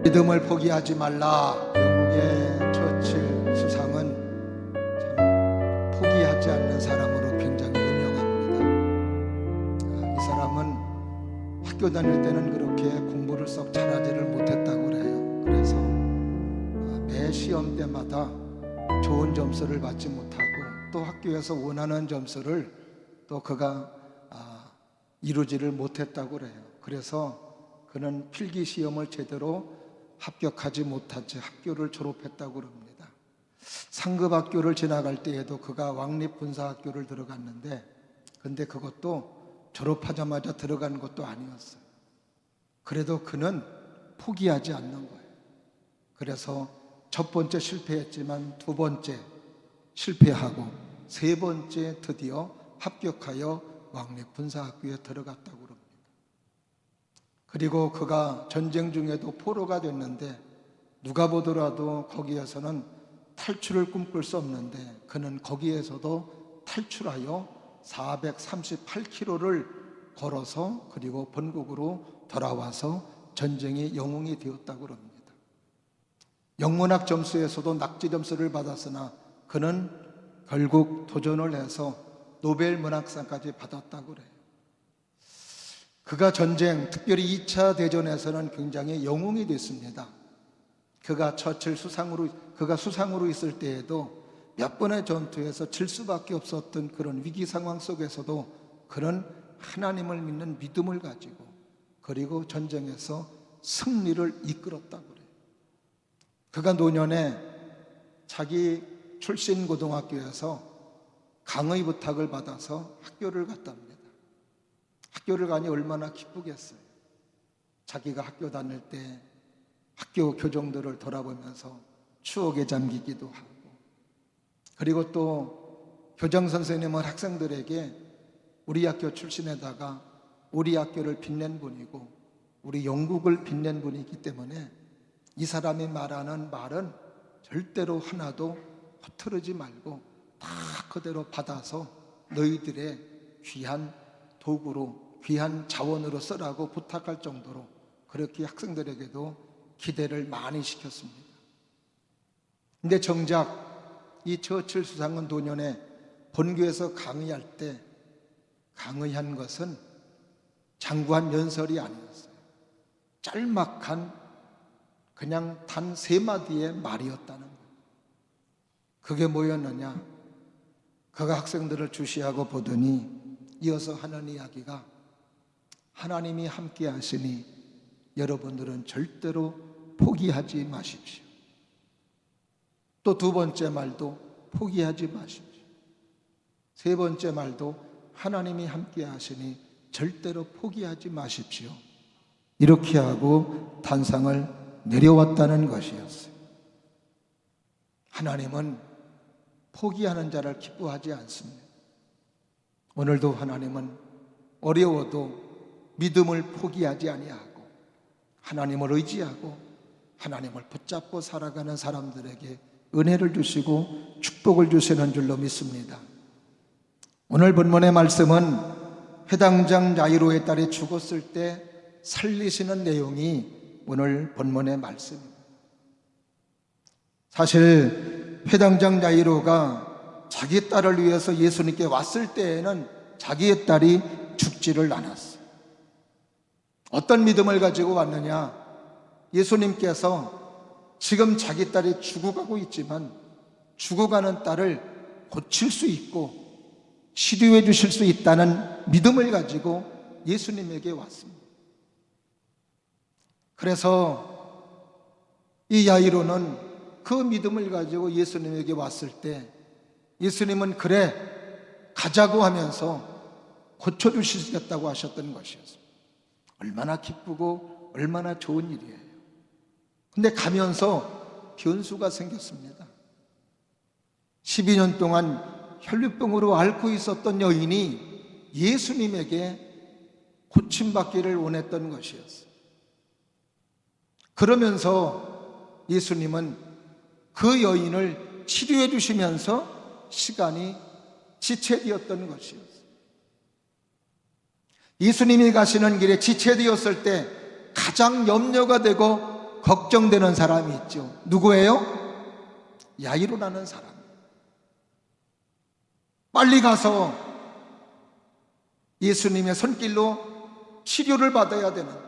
믿음을 포기하지 말라. 영국의 처칠 수상은 참 포기하지 않는 사람으로 굉장히 유명합니다. 이 사람은 학교 다닐 때는 그렇게 공부를 썩 잘하지를 못했다고 그래요. 그래서 매 시험 때마다 좋은 점수를 받지 못하고 또 학교에서 원하는 점수를 또 그가 이루지를 못했다고 그래요. 그래서 그는 필기 시험을 제대로 합격하지 못한 채 학교를 졸업했다고 합니다. 상급 학교를 지나갈 때에도 그가 왕립군사학교를 들어갔는데, 근데 그것도 졸업하자마자 들어간 것도 아니었어요. 그래도 그는 포기하지 않는 거예요. 그래서 첫 번째 실패했지만 두 번째 실패하고 세 번째 드디어 합격하여 왕립군사학교에 들어갔다고 합니다. 그리고 그가 전쟁 중에도 포로가 됐는데 누가 보더라도 거기에서는 탈출을 꿈꿀 수 없는데 그는 거기에서도 탈출하여 438km를 걸어서 그리고 본국으로 돌아와서 전쟁의 영웅이 되었다고 합니다. 영문학 점수에서도 낙지 점수를 받았으나 그는 결국 도전을 해서 노벨 문학상까지 받았다고 그래요. 그가 전쟁, 특별히 2차 대전에서는 굉장히 영웅이 됐습니다. 그가 처칠 수상으로 있을 때에도 몇 번의 전투에서 질 수밖에 없었던 그런 위기 상황 속에서도 그는 하나님을 믿는 믿음을 가지고 그리고 전쟁에서 승리를 이끌었다고 그래요. 그가 노년에 자기 출신 고등학교에서 강의 부탁을 받아서 학교를 갔답니다. 학교를 가니 얼마나 기쁘겠어요. 자기가 학교 다닐 때 학교 교정들을 돌아보면서 추억에 잠기기도 하고, 그리고 또 교장 선생님은 학생들에게 우리 학교 출신에다가 우리 학교를 빛낸 분이고 우리 영국을 빛낸 분이기 때문에 이 사람이 말하는 말은 절대로 하나도 허투르지 말고 다 그대로 받아서 너희들의 귀한 도구로, 귀한 자원으로 쓰라고 부탁할 정도로 그렇게 학생들에게도 기대를 많이 시켰습니다. 근데 정작 이 처칠 수상은 노년에 본교에서 강의할 때 강의한 것은 장구한 연설이 아니었어요. 짤막한 그냥 단 3마디의 말이었다는 거예요. 그게 뭐였느냐? 그가 학생들을 주시하고 보더니 이어서 하는 이야기가 하나님이 함께 하시니 여러분들은 절대로 포기하지 마십시오. 또 두 번째 말도 포기하지 마십시오. 세 번째 말도 하나님이 함께 하시니 절대로 포기하지 마십시오. 이렇게 하고 단상을 내려왔다는 것이었어요. 하나님은 포기하는 자를 기뻐하지 않습니다. 오늘도 하나님은 어려워도 믿음을 포기하지 아니하고 하나님을 의지하고 하나님을 붙잡고 살아가는 사람들에게 은혜를 주시고 축복을 주시는 줄로 믿습니다. 오늘 본문의 말씀은 회당장 야이로의 딸이 죽었을 때 살리시는 내용이 오늘 본문의 말씀입니다. 사실 회당장 야이로가 자기 딸을 위해서 예수님께 왔을 때에는 자기의 딸이 죽지를 않았어요. 어떤 믿음을 가지고 왔느냐? 예수님께서 지금 자기 딸이 죽어가고 있지만 죽어가는 딸을 고칠 수 있고 치료해 주실 수 있다는 믿음을 가지고 예수님에게 왔습니다. 그래서 이 야이로는 그 믿음을 가지고 예수님에게 왔을 때 예수님은 그래 가자고 하면서 고쳐주시겠다고 하셨던 것이었습니다. 얼마나 기쁘고 얼마나 좋은 일이에요. 근데 가면서 변수가 생겼습니다. 12년 동안 혈류병으로 앓고 있었던 여인이 예수님에게 고침받기를 원했던 것이었어요. 그러면서 예수님은 그 여인을 치료해 주시면서 시간이 지체되었던 것이었어요. 예수님이 가시는 길에 지체되었을 때 가장 염려가 되고 걱정되는 사람이 있죠. 누구예요? 야이로라는 사람. 빨리 가서 예수님의 손길로 치료를 받아야 되는데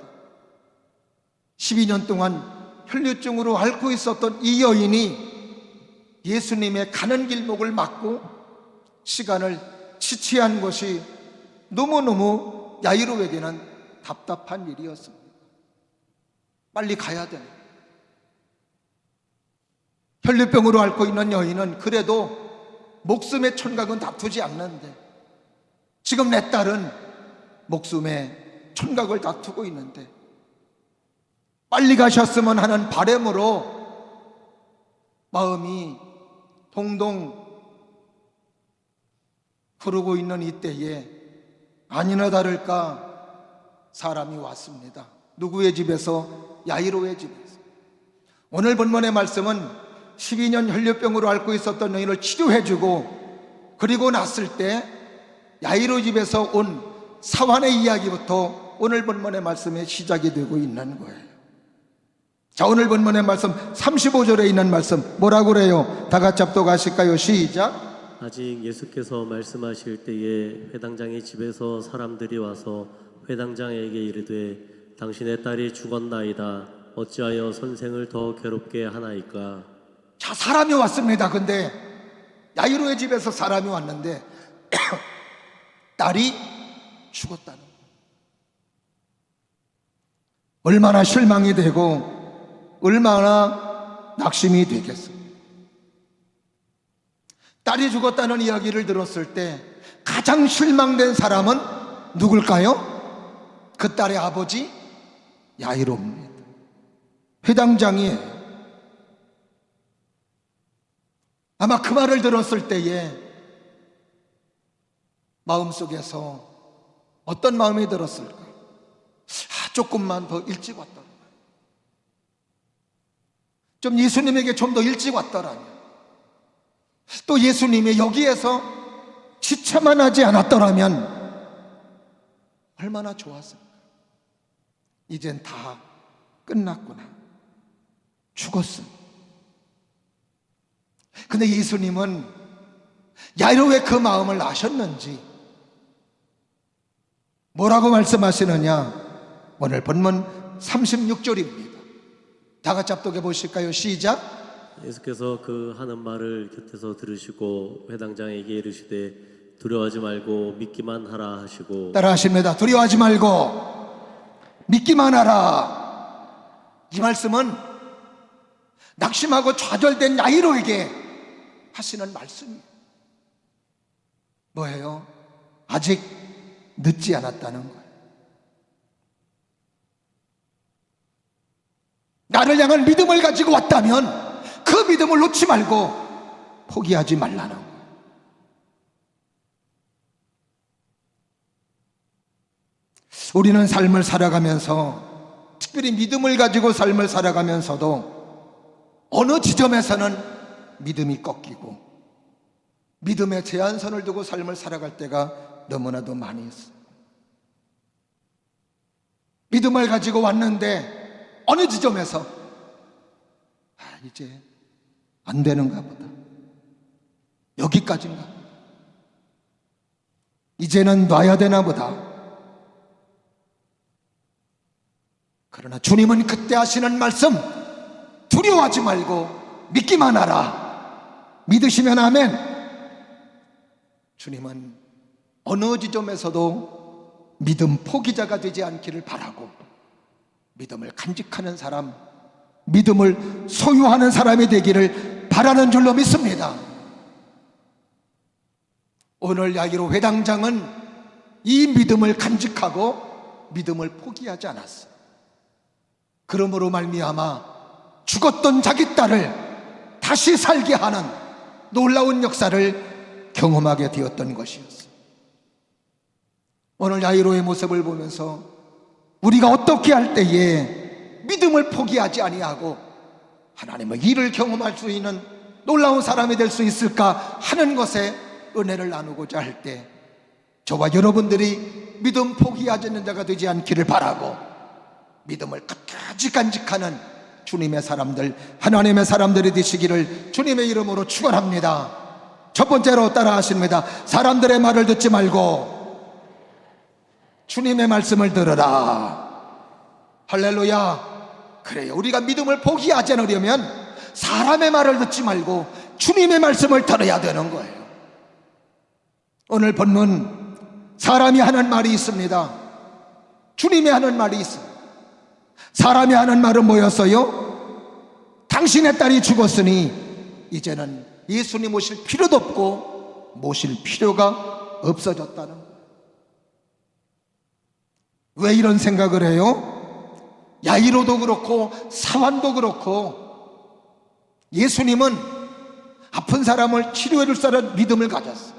12년 동안 혈류증으로 앓고 있었던 이 여인이 예수님의 가는 길목을 막고 시간을 지체한 것이 너무너무 야이로에게는 답답한 일이었습니다. 빨리 가야 되는. 혈류병으로 앓고 있는 여인은 그래도 목숨의 촌각은 다투지 않는데 지금 내 딸은 목숨의 촌각을 다투고 있는데 빨리 가셨으면 하는 바람으로 마음이 동동 흐르고 있는 이때에 아니나 다를까 사람이 왔습니다. 누구의 집에서? 야이로의 집에서. 오늘 본문의 말씀은 12년 혈류병으로 앓고 있었던 여인을 치료해주고 그리고 났을 때 야이로 집에서 온 사환의 이야기부터 오늘 본문의 말씀에 시작이 되고 있는 거예요. 자, 오늘 본문의 말씀 35절에 있는 말씀 뭐라고 그래요? 다 같이 합독하실까요? 시작. 아직 예수께서 말씀하실 때에 회당장의 집에서 사람들이 와서 회당장에게 이르되 당신의 딸이 죽었나이다. 어찌하여 선생을 더 괴롭게 하나이까? 자, 사람이 왔습니다. 근데 야이로의 집에서 사람이 왔는데 딸이 죽었다는 거예요. 얼마나 실망이 되고 얼마나 낙심이 되겠어요. 딸이 죽었다는 이야기를 들었을 때 가장 실망된 사람은 누굴까요? 그 딸의 아버지 야이로입니다. 회당장이에요. 아마 그 말을 들었을 때에 마음속에서 어떤 마음이 들었을까? 조금만 더 일찍 왔더라. 좀 예수님에게 좀 더 일찍 왔더라면, 또 예수님이 여기에서 지체만 하지 않았더라면 얼마나 좋았을까? 이젠 다 끝났구나. 죽었어. 근데 예수님은 야이로의 그 마음을 아셨는지 뭐라고 말씀하시느냐? 오늘 본문 36절입니다. 다 같이 합독해 보실까요? 시작. 예수께서 그 하는 말을 곁에서 들으시고 회당장에게 이르시되 두려워하지 말고 믿기만 하라 하시고. 따라 하십니다. 두려워하지 말고 믿기만 하라. 이 말씀은 낙심하고 좌절된 야이로에게 하시는 말씀이에요. 뭐예요? 아직 늦지 않았다는 거예요. 나를 향한 믿음을 가지고 왔다면 그 믿음을 놓지 말고 포기하지 말라는 거예요. 우리는 삶을 살아가면서, 특별히 믿음을 가지고 삶을 살아가면서도 어느 지점에서는 믿음이 꺾이고 믿음의 제한선을 두고 삶을 살아갈 때가 너무나도 많이 있어요. 믿음을 가지고 왔는데 어느 지점에서 이제 안 되는가 보다, 여기까지인가 보다, 이제는 놔야 되나 보다. 그러나 주님은 그때 하시는 말씀, 두려워하지 말고 믿기만 하라. 믿으시면 아멘. 주님은 어느 지점에서도 믿음 포기자가 되지 않기를 바라고 믿음을 간직하는 사람, 믿음을 소유하는 사람이 되기를 바라는 줄로 믿습니다. 오늘 야이로 회당장은 이 믿음을 간직하고 믿음을 포기하지 않았어요. 그러므로 말미암아 죽었던 자기 딸을 다시 살게 하는 놀라운 역사를 경험하게 되었던 것이었어요. 오늘 야이로의 모습을 보면서 우리가 어떻게 할 때에 믿음을 포기하지 아니하고 하나님의 일을 경험할 수 있는 놀라운 사람이 될 수 있을까 하는 것에 은혜를 나누고자 할 때, 저와 여러분들이 믿음 포기하지 않는 자가 되지 않기를 바라고 믿음을 끝까지 간직하는 주님의 사람들, 하나님의 사람들이 되시기를 주님의 이름으로 축원합니다. 첫 번째로 따라 하십니다. 사람들의 말을 듣지 말고 주님의 말씀을 들으라. 할렐루야. 그래요. 우리가 믿음을 포기하지 않으려면 사람의 말을 듣지 말고 주님의 말씀을 들어야 되는 거예요. 오늘 본문, 사람이 하는 말이 있습니다. 주님이 하는 말이 있습니다. 사람이 하는 말은 뭐였어요? 당신의 딸이 죽었으니 이제는 예수님 모실 필요도 없고 모실 필요가 없어졌다는 거예요. 왜 이런 생각을 해요? 야이로도 그렇고 사환도 그렇고 예수님은 아픈 사람을 치료해 줄 사람 믿음을 가졌어요.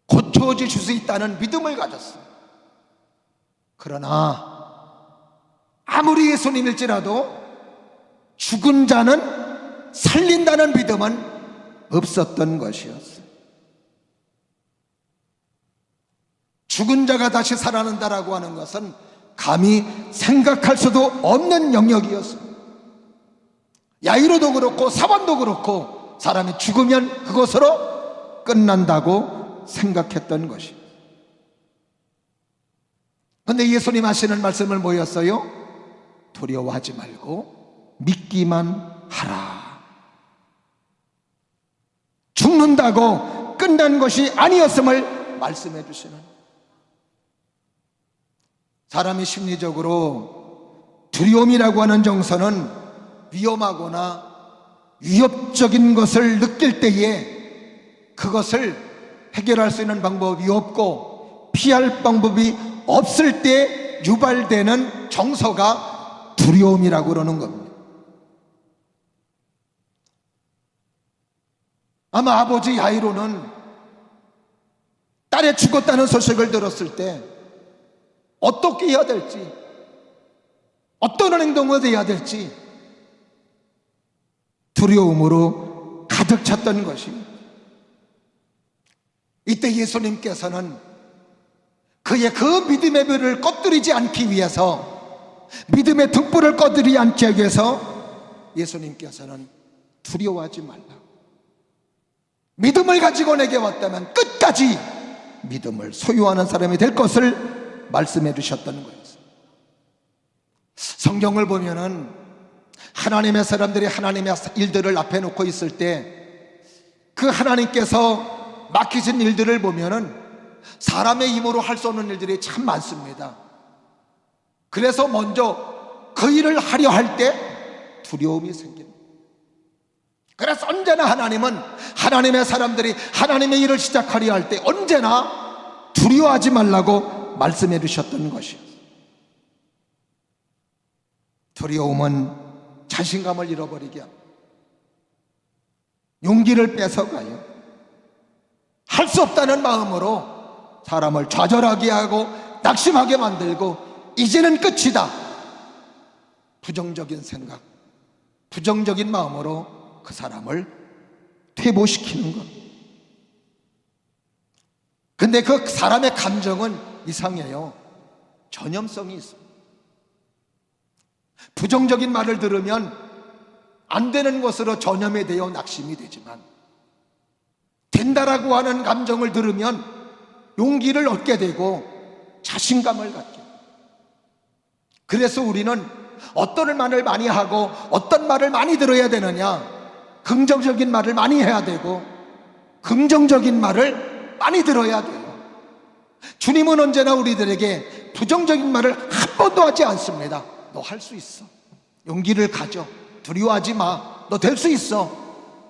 고쳐줄 수 있다는 믿음을 가졌어요. 그러나 아무리 예수님일지라도 죽은 자는 살린다는 믿음은 없었던 것이었어요. 죽은 자가 다시 살아난다라고 하는 것은 감히 생각할 수도 없는 영역이었어요. 야이로도 그렇고 사반도 그렇고 사람이 죽으면 그것으로 끝난다고 생각했던 것이. 그런데 예수님 하시는 말씀을 뭐였어요? 두려워하지 말고 믿기만 하라. 죽는다고 끝난 것이 아니었음을 말씀해 주시는. 사람이 심리적으로 두려움이라고 하는 정서는 위험하거나 위협적인 것을 느낄 때에 그것을 해결할 수 있는 방법이 없고 피할 방법이 없을 때 유발되는 정서가 두려움이라고 그러는 겁니다. 아마 아버지 야이로는 딸이 죽었다는 소식을 들었을 때 어떻게 해야 될지, 어떤 행동을 해야 될지 두려움으로 가득 찼던 것입니다. 이때 예수님께서는 그의 그 믿음의 별을 꺼뜨리지 않기 위해서, 믿음의 등불을 꺼뜨리지 않기 위해서 예수님께서는 두려워하지 말라. 믿음을 가지고 내게 왔다면 끝까지 믿음을 소유하는 사람이 될 것을 말씀해 주셨다는 거예요. 성경을 보면은 하나님의 사람들이 하나님의 일들을 앞에 놓고 있을 때 그 하나님께서 맡기신 일들을 보면은 사람의 힘으로 할 수 없는 일들이 참 많습니다. 그래서 먼저 그 일을 하려 할 때 두려움이 생깁니다. 그래서 언제나 하나님은 하나님의 사람들이 하나님의 일을 시작하려 할 때 언제나 두려워하지 말라고 말씀해 주셨던 것이에요. 두려움은 자신감을 잃어버리게 합니다. 용기를 뺏어가요. 할 수 없다는 마음으로 사람을 좌절하게 하고 낙심하게 만들고 이제는 끝이다. 부정적인 생각, 부정적인 마음으로 그 사람을 퇴보시키는 것. 근데 그 사람의 감정은 이상해요. 전염성이 있어요. 부정적인 말을 들으면 안 되는 것으로 전염이 되어 낙심이 되지만 된다라고 하는 감정을 들으면 용기를 얻게 되고 자신감을 갖게 돼요. 그래서 우리는 어떤 말을 많이 하고 어떤 말을 많이 들어야 되느냐, 긍정적인 말을 많이 해야 되고 긍정적인 말을 많이 들어야 돼요. 주님은 언제나 우리들에게 부정적인 말을 한 번도 하지 않습니다. 너 할 수 있어. 용기를 가져. 두려워하지 마. 너 될 수 있어.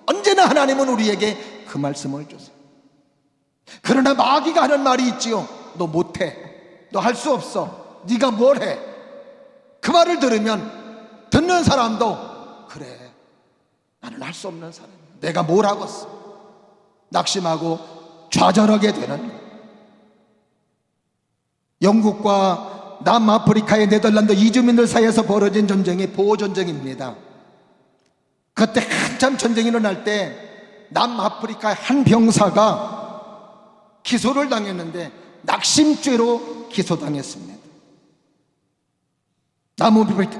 언제나 하나님은 우리에게 그 말씀을 주세요. 그러나 마귀가 하는 말이 있지요. 너 못해. 너 할 수 없어. 네가 뭘 해. 그 말을 들으면 듣는 사람도 그래, 나는 할 수 없는 사람이야. 내가 뭘 하겠어. 낙심하고 좌절하게 되는 거예요. 영국과 남아프리카의 네덜란드 이주민들 사이에서 벌어진 전쟁이 보호전쟁입니다. 그때 한참 전쟁이 일어날 때 남아프리카의 한 병사가 기소를 당했는데 낙심죄로 기소당했습니다.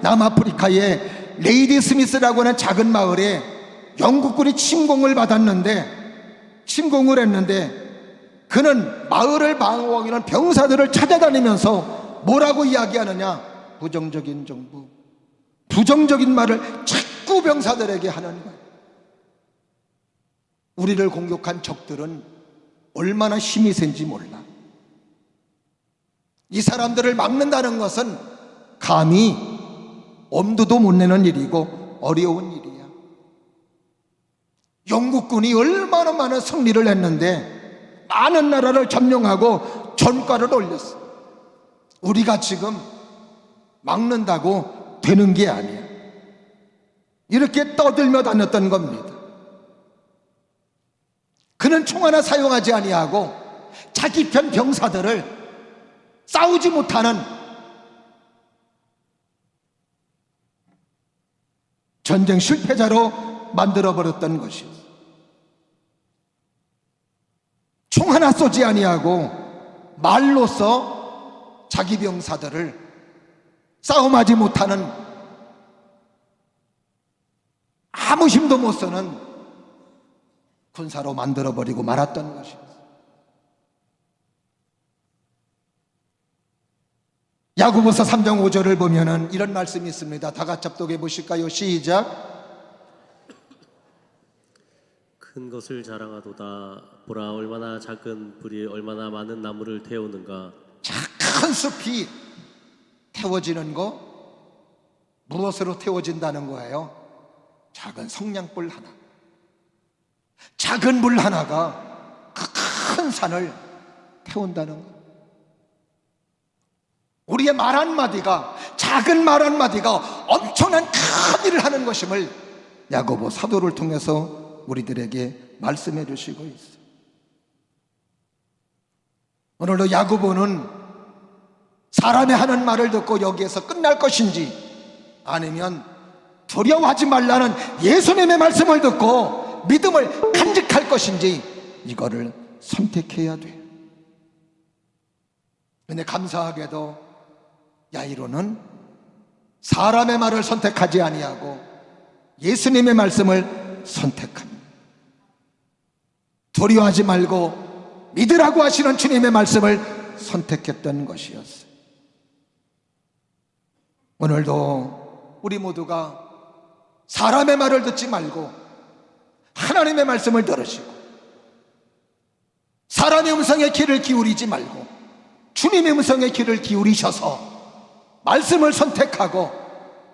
남아프리카의 레이디 스미스라고 하는 작은 마을에 영국군이 침공을 했는데 그는 마을을 방어하기 위한 병사들을 찾아다니면서 뭐라고 이야기하느냐? 부정적인 정부, 부정적인 말을 자꾸 병사들에게 하는 거예요. 우리를 공격한 적들은 얼마나 힘이 센지 몰라. 이 사람들을 막는다는 것은 감히 엄두도 못 내는 일이고 어려운 일이야. 영국군이 얼마나 많은 승리를 했는데 많은 나라를 점령하고 전과를 올렸어. 우리가 지금 막는다고 되는 게 아니야. 이렇게 떠들며 다녔던 겁니다. 그는 총 하나 사용하지 아니하고 자기 편 병사들을 싸우지 못하는 전쟁 실패자로 만들어버렸던 것이었어요. 총 하나 쏘지 아니하고 말로써 자기 병사들을 싸움하지 못하는, 아무 힘도 못 쓰는 군사로 만들어버리고 말았던 것이었어요. 야고보서 3장 5절을 보면은 이런 말씀이 있습니다. 다 같이 합독해 보실까요? 시작. 큰 것을 자랑하도다. 보라, 얼마나 작은 불이 얼마나 많은 나무를 태우는가. 큰 숲이 태워지는 거, 무엇으로 태워진다는 거예요? 작은 성냥불 하나, 작은 불 하나가 그 큰 산을 태운다는 거. 우리의 말 한마디가, 작은 말 한마디가 엄청난 큰 일을 하는 것임을 야고보 사도를 통해서 우리들에게 말씀해 주시고 있어요. 오늘도 야고보는 사람이 하는 말을 듣고 여기에서 끝날 것인지, 아니면 두려워하지 말라는 예수님의 말씀을 듣고 믿음을 간직할 것인지, 이거를 선택해야 돼요. 근데 감사하게도 야이로는 사람의 말을 선택하지 아니하고 예수님의 말씀을 선택합니다. 두려워하지 말고 믿으라고 하시는 주님의 말씀을 선택했던 것이었어요. 오늘도 우리 모두가 사람의 말을 듣지 말고 하나님의 말씀을 들으시고, 사람의 음성에 귀를 기울이지 말고 주님의 음성에 귀를 기울이셔서 말씀을 선택하고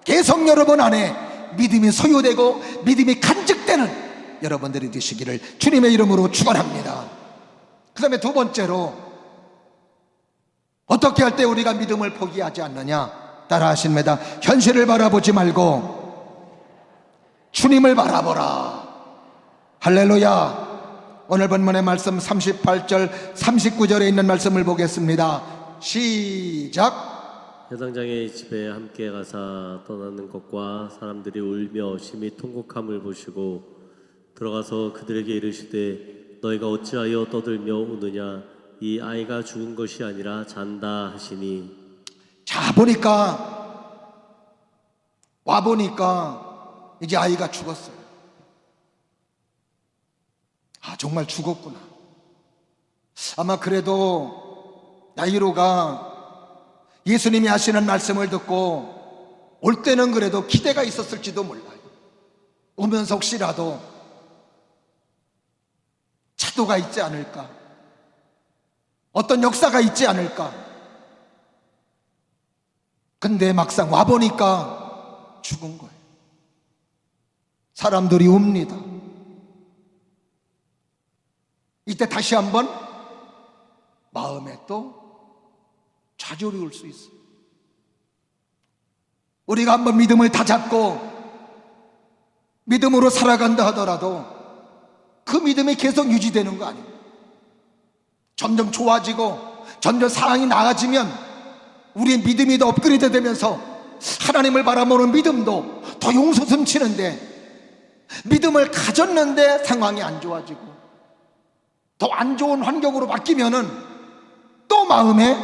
계속 여러분 안에 믿음이 소유되고 믿음이 간직되는 여러분들이 되시기를 주님의 이름으로 축원합니다. 그 다음에 두 번째로, 어떻게 할 때 우리가 믿음을 포기하지 않느냐? 따라 하십니다. 현실을 바라보지 말고 주님을 바라보라. 할렐루야. 오늘 본문의 말씀 38절 39절에 있는 말씀을 보겠습니다. 시작. 회당장의 집에 함께 가사 떠나는 것과 사람들이 울며 심히 통곡함을 보시고 들어가서 그들에게 이르시되 너희가 어찌하여 떠들며 우느냐? 이 아이가 죽은 것이 아니라 잔다 하시니. 자, 와보니까 이제 아이가 죽었어요. 아, 정말 죽었구나. 아마 그래도 야이로가 예수님이 하시는 말씀을 듣고 올 때는 그래도 기대가 있었을지도 몰라요. 오면서 혹시라도 차도가 있지 않을까, 어떤 역사가 있지 않을까. 근데 막상 와보니까 죽은 거예요. 사람들이 웁니다. 이때 다시 한번 마음에 또 좌절이 올 수 있어요. 우리가 한번 믿음을 다 잡고 믿음으로 살아간다 하더라도 그 믿음이 계속 유지되는 거 아니에요. 점점 좋아지고 점점 상황이 나아지면 우리의 믿음이 더 업그레이드 되면서 하나님을 바라보는 믿음도 더 용솟음치는데, 믿음을 가졌는데 상황이 안 좋아지고 더 안 좋은 환경으로 바뀌면은 또 마음에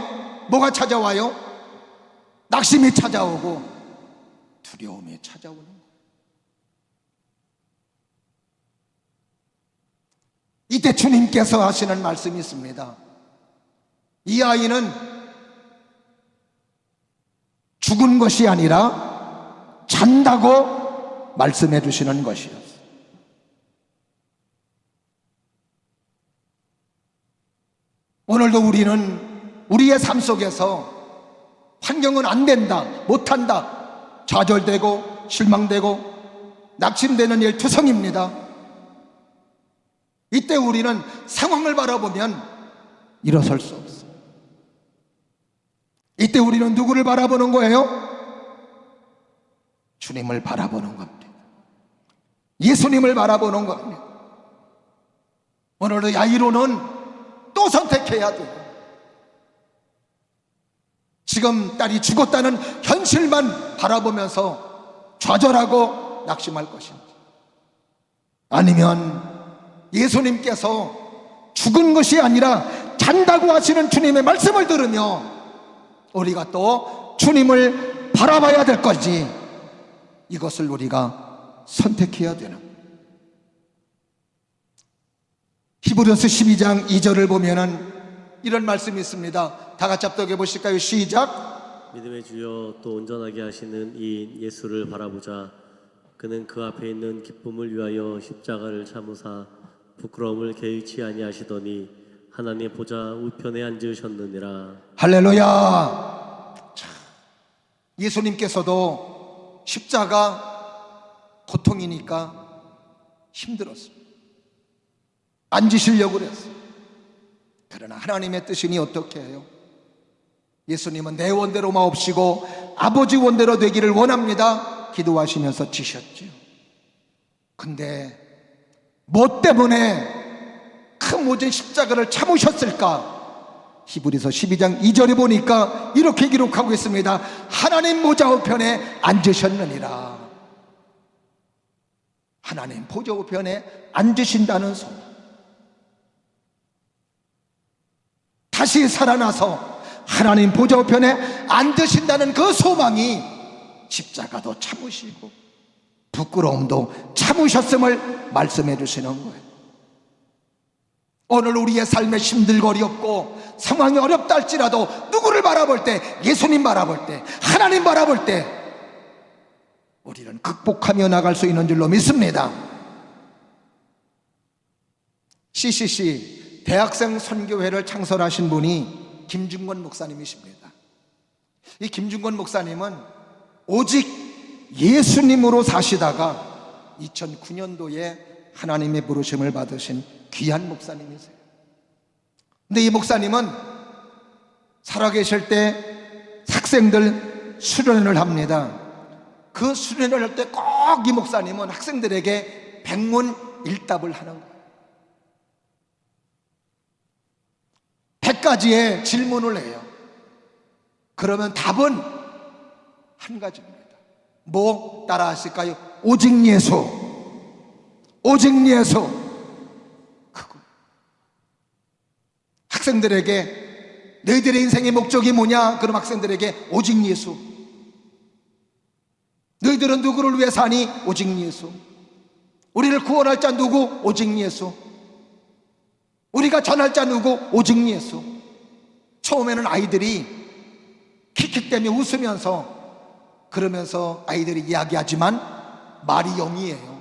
뭐가 찾아와요? 낙심이 찾아오고 두려움이 찾아오는 거예요. 이때 주님께서 하시는 말씀이 있습니다. 이 아이는 죽은 것이 아니라 잔다고 말씀해 주시는 것이었어요. 오늘도 우리는 우리의 삶 속에서 환경은 안 된다, 못한다, 좌절되고 실망되고 낙심되는 일투성입니다. 이때 우리는 상황을 바라보면 일어설 수 없어요. 이때 우리는 누구를 바라보는 거예요? 주님을 바라보는 겁니다. 예수님을 바라보는 겁니다. 오늘도 야이로는 또 선택해야 돼요. 지금 딸이 죽었다는 현실만 바라보면서 좌절하고 낙심할 것인지, 아니면 예수님께서 죽은 것이 아니라 잔다고 하시는 주님의 말씀을 들으며 우리가 또 주님을 바라봐야 될 것인지, 이것을 우리가 선택해야 되는 거예요. 히브리서 12장 2절을 보면은 이런 말씀이 있습니다. 다 같이 합독해 보실까요? 시작. 믿음의 주여 또 온전하게 하시는 이 예수를 바라보자. 그는 그 앞에 있는 기쁨을 위하여 십자가를 참으사 부끄러움을 개의치 아니하시더니 하나님 보좌 우편에 앉으셨느니라. 할렐루야. 자, 예수님께서도 십자가 고통이니까 힘들었어요. 앉으시려고 그랬어요. 그러나 하나님의 뜻이니 어떻게 해요? 예수님은 내 원대로 마옵시고 아버지 원대로 되기를 원합니다 기도하시면서 지셨죠. 근데 뭐 때문에 큰 모진 십자가를 참으셨을까? 히브리서 12장 2절에 보니까 이렇게 기록하고 있습니다. 하나님 보좌 우편에 앉으셨느니라. 하나님 보좌 우편에 앉으신다는 소리, 다시 살아나서 하나님 보좌 우편에 앉으신다는 그 소망이 십자가도 참으시고 부끄러움도 참으셨음을 말씀해 주시는 거예요. 오늘 우리의 삶에 힘들고 어렵고 상황이 어렵다 할지라도 누구를 바라볼 때, 예수님 바라볼 때, 하나님 바라볼 때 우리는 극복하며 나갈 수 있는 줄로 믿습니다. CCC 대학생 선교회를 창설하신 분이 김중권 목사님이십니다. 이 김중권 목사님은 오직 예수님으로 사시다가 2009년도에 하나님의 부르심을 받으신 귀한 목사님이세요. 근데 이 목사님은 살아계실 때 학생들 수련을 합니다. 그 수련을 할 때 꼭 이 목사님은 학생들에게 백문일답을 하는 거예요. 100가지의 질문을 해요. 그러면 답은 한 가지입니다. 뭐 따라 하실까요? 오직 예수, 오직 예수. 그거. 학생들에게 너희들의 인생의 목적이 뭐냐? 그럼 학생들에게 오직 예수. 너희들은 누구를 위해 사니? 오직 예수. 우리를 구원할 자 누구? 오직 예수. 우리가 전할 자 누구? 오직 예수. 처음에는 아이들이 킥킥대며 웃으면서 그러면서 아이들이 이야기하지만 말이 영이에요.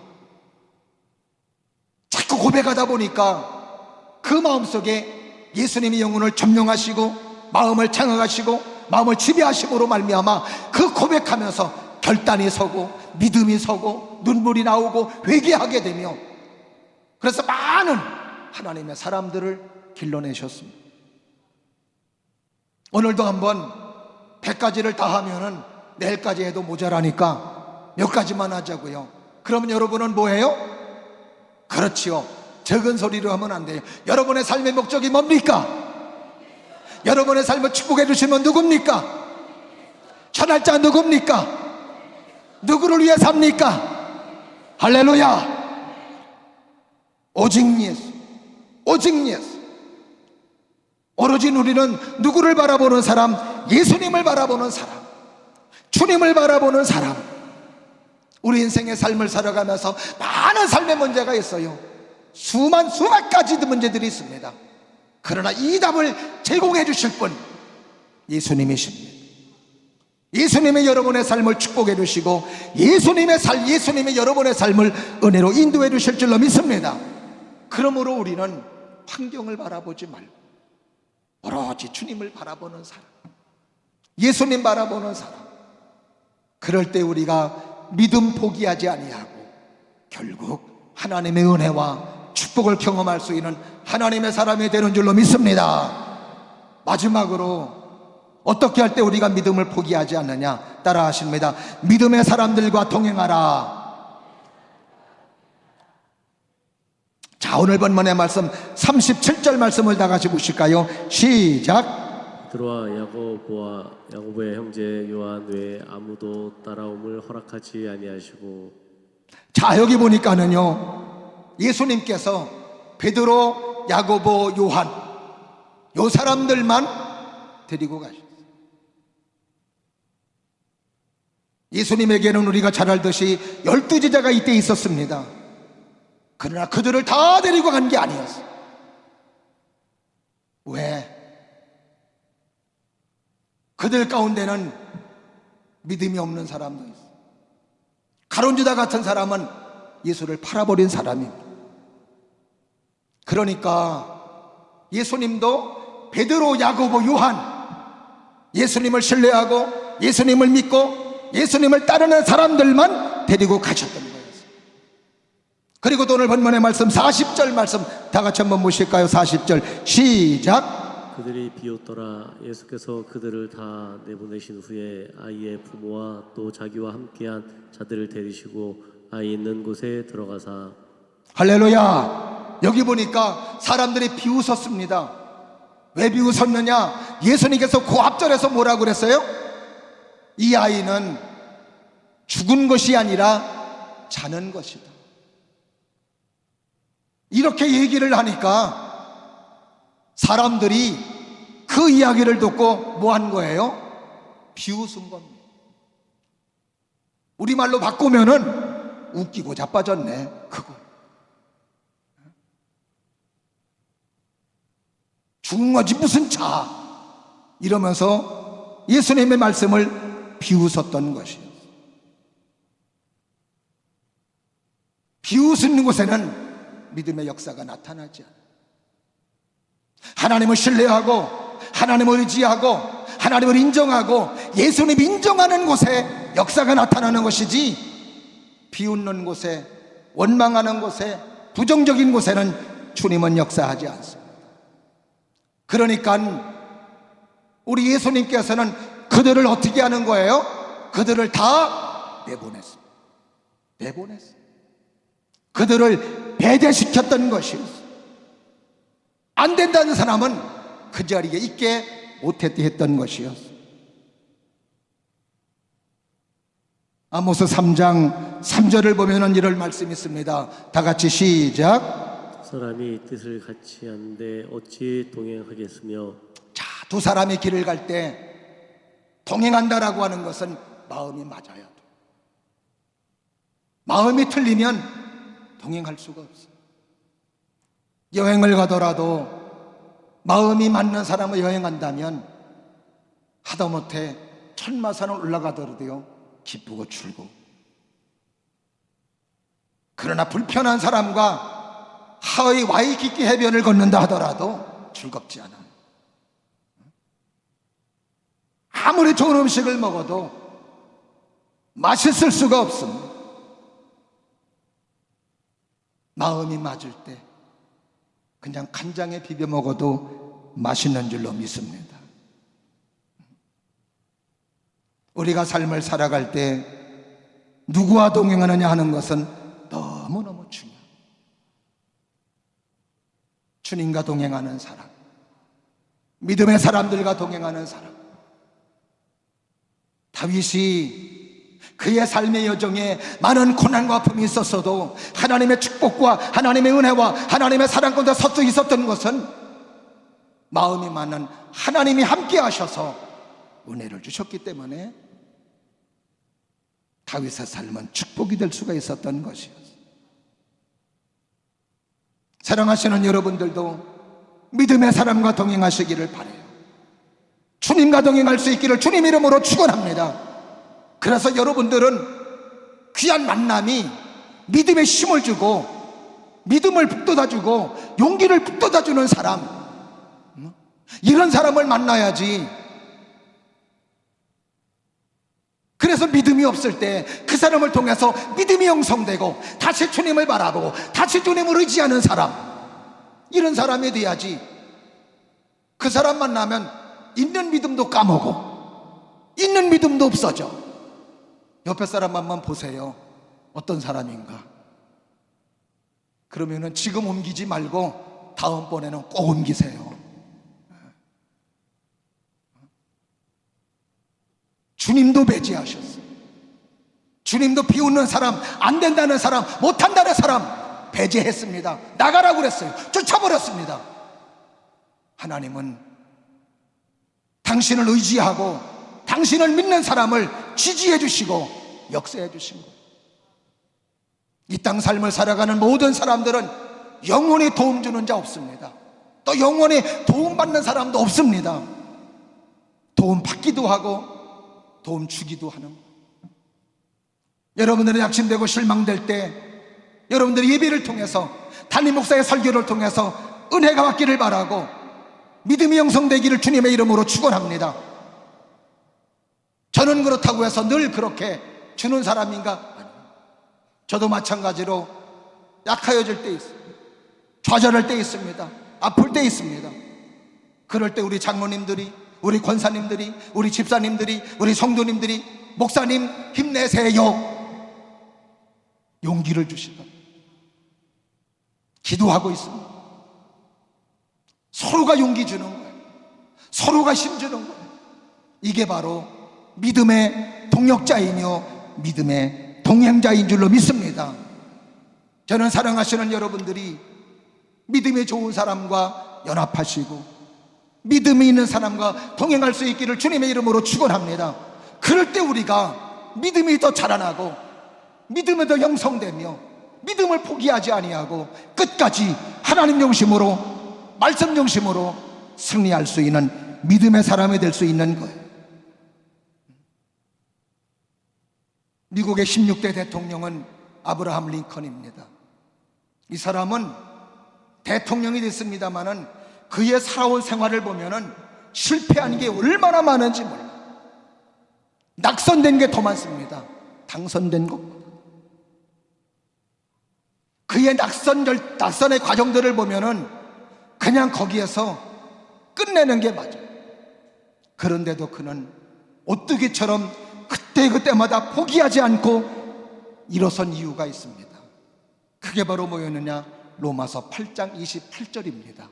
자꾸 고백하다 보니까 그 마음속에 예수님이 영혼을 점령하시고 마음을 장악하시고 마음을 지배하심으로 말미암아 그 고백하면서 결단이 서고 믿음이 서고 눈물이 나오고 회개하게 되며, 그래서 많은 하나님의 사람들을 길러내셨습니다. 오늘도 한번 100가지를 다 하면은 내일까지 해도 모자라니까 몇 가지만 하자고요. 그러면 여러분은 뭐예요? 그렇지요. 적은 소리로 하면 안 돼요. 여러분의 삶의 목적이 뭡니까? 여러분의 삶을 축복해 주시면 누굽니까? 전할 자 누굽니까? 누구를 위해 삽니까? 할렐루야. 오직 예수, 오직 예수. 오로지 우리는 누구를 바라보는 사람? 예수님을 바라보는 사람, 주님을 바라보는 사람. 우리 인생의 삶을 살아가면서 많은 삶의 문제가 있어요. 수만 가지 문제들이 있습니다. 그러나 이 답을 제공해 주실 분 예수님이십니다. 예수님의 여러분의 삶을 축복해 주시고 예수님의 여러분의 삶을 은혜로 인도해 주실 줄로 믿습니다. 그러므로 우리는 환경을 바라보지 말고 오로지 주님을 바라보는 사람, 예수님 바라보는 사람, 그럴 때 우리가 믿음 포기하지 아니하고 결국 하나님의 은혜와 축복을 경험할 수 있는 하나님의 사람이 되는 줄로 믿습니다. 마지막으로 어떻게 할 때 우리가 믿음을 포기하지 않느냐, 따라 하십니다. 믿음의 사람들과 동행하라. 자, 오늘 본문의 말씀 37절 말씀을 다 같이 보실까요? 시작. 들어와 야고보의 형제 요한 외에 아무도 따라옴을 허락하지 아니하시고. 자, 여기 보니까는요, 예수님께서 베드로, 야고보, 요한 요 사람들만 데리고 가셨어요. 예수님에게는 우리가 잘 알듯이 12제자가 이때 있었습니다. 그러나 그들을 다 데리고 간 게 아니었어요. 왜? 그들 가운데는 믿음이 없는 사람도 있어요. 가론유다 같은 사람은 예수를 팔아버린 사람입니다. 그러니까 예수님도 베드로, 야고보, 요한, 예수님을 신뢰하고 예수님을 믿고 예수님을 따르는 사람들만 데리고 가셨던 거예요. 그리고 또 오늘 본문의 말씀 40절 말씀 다 같이 한번 보실까요? 40절 시작. 그들이 비웃더라. 예수께서 그들을 다 내보내신 후에 아이의 부모와 또 자기와 함께한 자들을 데리시고 아이 있는 곳에 들어가사. 할렐루야. 여기 보니까 사람들이 비웃었습니다. 왜 비웃었느냐? 예수님께서 그 앞절에서 뭐라고 그랬어요? 이 아이는 죽은 것이 아니라 자는 것이다. 이렇게 얘기를 하니까 사람들이 그 이야기를 듣고 뭐 한 거예요? 비웃은 겁니다. 우리말로 바꾸면은 웃기고 자빠졌네. 그거 죽은 거지 무슨 자, 이러면서 예수님의 말씀을 비웃었던 것이에요. 비웃는 곳에는 믿음의 역사가 나타나지 않아요. 하나님을 신뢰하고 하나님을 의지하고 하나님을 인정하고 예수님 인정하는 곳에 역사가 나타나는 것이지, 비웃는 곳에, 원망하는 곳에, 부정적인 곳에는 주님은 역사하지 않습니다. 그러니까 우리 예수님께서는 그들을 어떻게 하는 거예요? 그들을 다 내보냈습니다. 그들을 배제시켰던 것이었어요. 안 된다는 사람은 그 자리에 있게 못했게 했던 것이었어요. 아모스 3장 3절을 보면 이런 말씀이 있습니다. 다 같이 시작. 사람이 뜻을 같이 하는데 어찌 동행하겠으며. 자, 두 사람이 길을 갈 때 동행한다라고 하는 것은 마음이 맞아야 돼. 마음이 틀리면 동행할 수가 없어요. 여행을 가더라도 마음이 맞는 사람을 여행한다면 하다못해 천마산을 올라가더라도요 기쁘고 즐거워. 그러나 불편한 사람과 하와이 와이키키 해변을 걷는다 하더라도 즐겁지 않아. 아무리 좋은 음식을 먹어도 맛있을 수가 없습니다. 마음이 맞을 때 그냥 간장에 비벼 먹어도 맛있는 줄로 믿습니다. 우리가 삶을 살아갈 때 누구와 동행하느냐 하는 것은 너무너무 중요해요. 주님과 동행하는 사람, 믿음의 사람들과 동행하는 사람. 다윗이 그의 삶의 여정에 많은 고난과 아픔이 있었어도 하나님의 축복과 하나님의 은혜와 하나님의 사랑 가운데 서 있었던 것은 마음이 맞는 하나님이 함께 하셔서 은혜를 주셨기 때문에 다윗의 삶은 축복이 될 수가 있었던 것이었어요. 사랑하시는 여러분들도 믿음의 사람과 동행하시기를 바라요. 주님과 동행할 수 있기를 주님 이름으로 축원합니다. 그래서 여러분들은 귀한 만남이 믿음에 힘을 주고 믿음을 북돋아주고 용기를 북돋아주는 사람, 이런 사람을 만나야지. 그래서 믿음이 없을 때 그 사람을 통해서 믿음이 형성되고 다시 주님을 바라보고 다시 주님을 의지하는 사람, 이런 사람이 돼야지. 그 사람 만나면 있는 믿음도 까먹고 있는 믿음도 없어져. 옆에 사람만 보세요. 어떤 사람인가? 그러면은 지금 옮기지 말고 다음번에는 꼭 옮기세요. 주님도 배제하셨어요. 주님도 비웃는 사람, 안 된다는 사람, 못한다는 사람 배제했습니다. 나가라고 그랬어요. 쫓아버렸습니다. 하나님은 당신을 의지하고 당신을 믿는 사람을 지지해 주시고 역사해 주신 거예요. 이 땅 삶을 살아가는 모든 사람들은 영원히 도움 주는 자 없습니다. 또 영원히 도움받는 사람도 없습니다. 도움 받기도 하고 도움 주기도 하는 거예요. 여러분들이 낙심되고 실망될 때 여러분들이 예배를 통해서 담임 목사의 설교를 통해서 은혜가 왔기를 바라고 믿음이 형성되기를 주님의 이름으로 축원합니다. 저는 그렇다고 해서 늘 그렇게 주는 사람인가? 아니요. 저도 마찬가지로 약하여질 때 있습니다. 좌절할 때 있습니다. 아플 때 있습니다. 그럴 때 우리 장로님들이, 우리 권사님들이, 우리 집사님들이, 우리 성도님들이 목사님 힘내세요, 용기를 주시고 기도하고 있습니다. 서로가 용기 주는 거예요. 서로가 힘 주는 거예요. 이게 바로 믿음의 동역자이며 믿음의 동행자인 줄로 믿습니다. 저는 사랑하시는 여러분들이 믿음이 좋은 사람과 연합하시고 믿음이 있는 사람과 동행할 수 있기를 주님의 이름으로 축원합니다. 그럴 때 우리가 믿음이 더 자라나고 믿음이 더 형성되며 믿음을 포기하지 아니하고 끝까지 하나님 중심으로 말씀 중심으로 승리할 수 있는 믿음의 사람이 될 수 있는 거예요. 미국의 16대 대통령은 아브라함 링컨입니다. 이 사람은 대통령이 됐습니다마는 그의 살아온 생활을 보면은 실패한 게 얼마나 많은지 몰라요. 낙선된 게 더 많습니다. 당선된 것보다. 그의 낙선의 과정들을 보면은 그냥 거기에서 끝내는 게 맞아요. 그런데도 그는 오뚜기처럼 그때마다 포기하지 않고 일어선 이유가 있습니다. 그게 바로 뭐였느냐? 로마서 8장 28절입니다.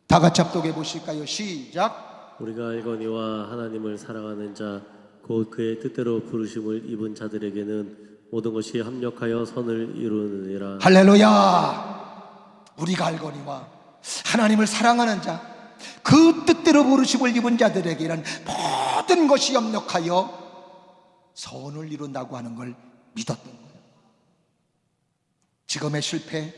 다 같이 합독해 보실까요? 시작. 우리가 알거니와 하나님을 사랑하는 자 곧 그의 뜻대로 부르심을 입은 자들에게는 모든 것이 합력하여 선을 이루느니라. 할렐루야. 우리가 알거니와 하나님을 사랑하는 자, 그 뜻대로 부르심을 입은 자들에게는 모든 것이 협력하여 선을 이룬다고 하는 걸 믿었던 거예요. 지금의 실패,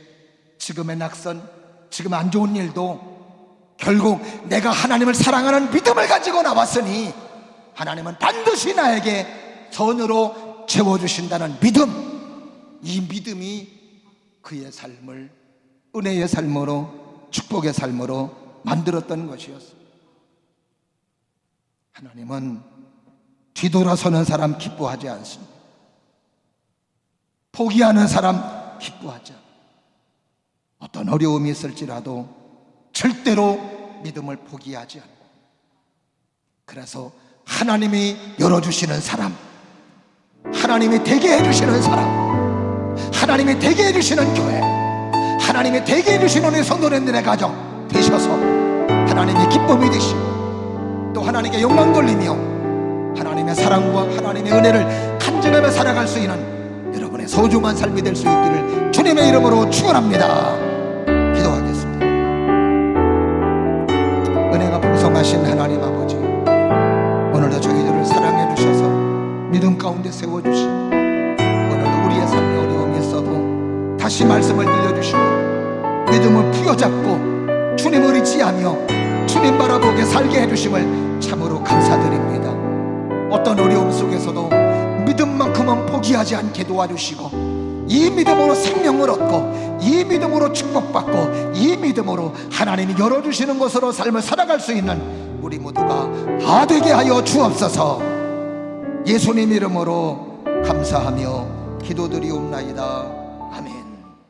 지금의 낙선, 지금 안 좋은 일도 결국 내가 하나님을 사랑하는 믿음을 가지고 나왔으니 하나님은 반드시 나에게 선으로 채워주신다는 믿음, 이 믿음이 그의 삶을 은혜의 삶으로, 축복의 삶으로 만들었던 것이었습니다. 하나님은 뒤돌아서는 사람 기뻐하지 않습니다. 포기하는 사람 기뻐하지 않아요. 어떤 어려움이 있을지라도 절대로 믿음을 포기하지 않고, 그래서 하나님이 열어주시는 사람, 하나님이 되게 해주시는 사람, 하나님이 되게 해주시는 교회, 하나님이 되게 해주시는 우리 성도님들의 가정 되셔서 하나님의 기쁨이 되시고 또 하나님께 영광 돌리며 하나님의 사랑과 하나님의 은혜를 간증하며 살아갈 수 있는 여러분의 소중한 삶이 될 수 있기를 주님의 이름으로 축원합니다. 기도하겠습니다. 은혜가 풍성하신 하나님 아버지, 오늘도 저희들을 사랑해 주셔서 믿음 가운데 세워주시고 다시 말씀을 들려주시고 믿음을 부여잡고 주님을 의지하며 주님 바라보게 살게 해주심을 참으로 감사드립니다. 어떤 어려움 속에서도 믿음만큼은 포기하지 않게 도와주시고 이 믿음으로 생명을 얻고 이 믿음으로 축복받고 이 믿음으로 하나님이 열어주시는 것으로 삶을 살아갈 수 있는 우리 모두가 다 되게 하여 주옵소서. 예수님 이름으로 감사하며 기도드리옵나이다.